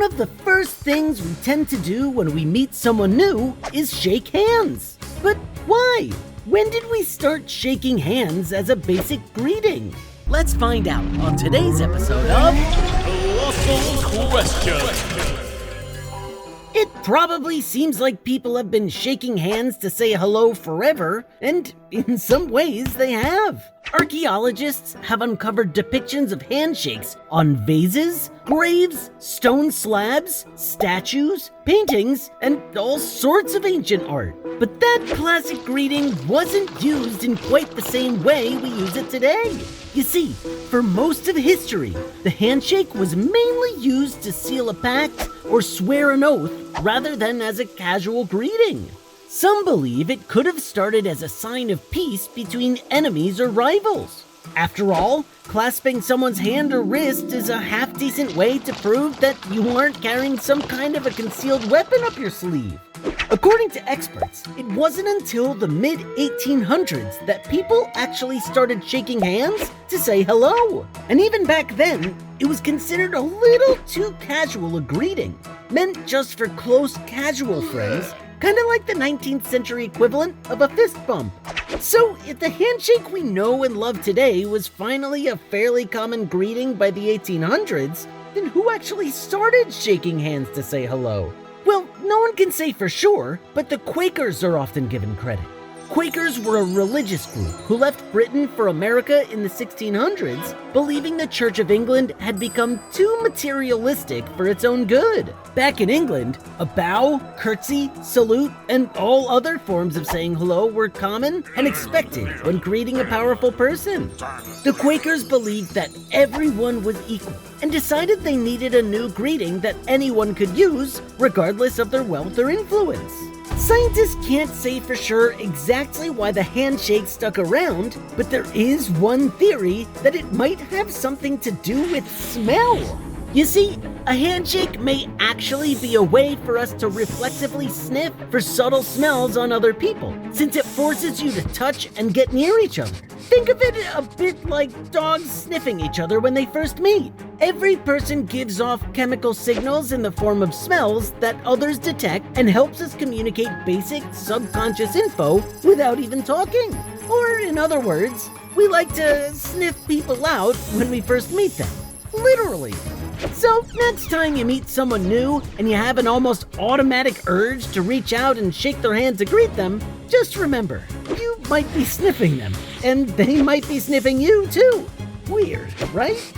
one of the first things we tend to do when we meet someone new is shake hands. But why? When did we start shaking hands as a basic greeting? Let's find out on today's episode of Colossal Questions. It probably seems like people have been shaking hands to say hello forever, and in some ways they have. Archaeologists have uncovered depictions of handshakes on vases, graves, stone slabs, statues, paintings, and all sorts of ancient art. But that classic greeting wasn't used in quite the same way we use it today. You see, for most of history, the handshake was mainly used to seal a pact or swear an oath rather than as a casual greeting. Some believe it could have started as a sign of peace between enemies or rivals. After all, clasping someone's hand or wrist is a half-decent way to prove that you aren't carrying some kind of a concealed weapon up your sleeve. According to experts, it wasn't until the mid-1800s that people actually started shaking hands to say hello. And even back then, it was considered a little too casual a greeting, meant just for close casual friends, kind of like the 19th century equivalent of a fist bump. So if the handshake we know and love today was finally a fairly common greeting by the 1800s, then who actually started shaking hands to say hello? Well, no one can say for sure, but the Quakers are often given credit. Quakers were a religious group who left Britain for America in the 1600s, believing the Church of England had become too materialistic for its own good. Back in England, a bow, curtsy, salute, and all other forms of saying hello were common and expected when greeting a powerful person. The Quakers believed that everyone was equal and decided they needed a new greeting that anyone could use, regardless of their wealth or influence. Scientists can't say for sure exactly why the handshake stuck around, but there is one theory that it might have something to do with smell. You see, a handshake may actually be a way for us to reflexively sniff for subtle smells on other people, since it forces you to touch and get near each other. Think of it a bit like dogs sniffing each other when they first meet. Every person gives off chemical signals in the form of smells that others detect and helps us communicate basic subconscious info without even talking. Or in other words, we like to sniff people out when we first meet them. Literally. So next time you meet someone new and you have an almost automatic urge to reach out and shake their hand to greet them, just remember, you might be sniffing them, and they might be sniffing you too. Weird, right?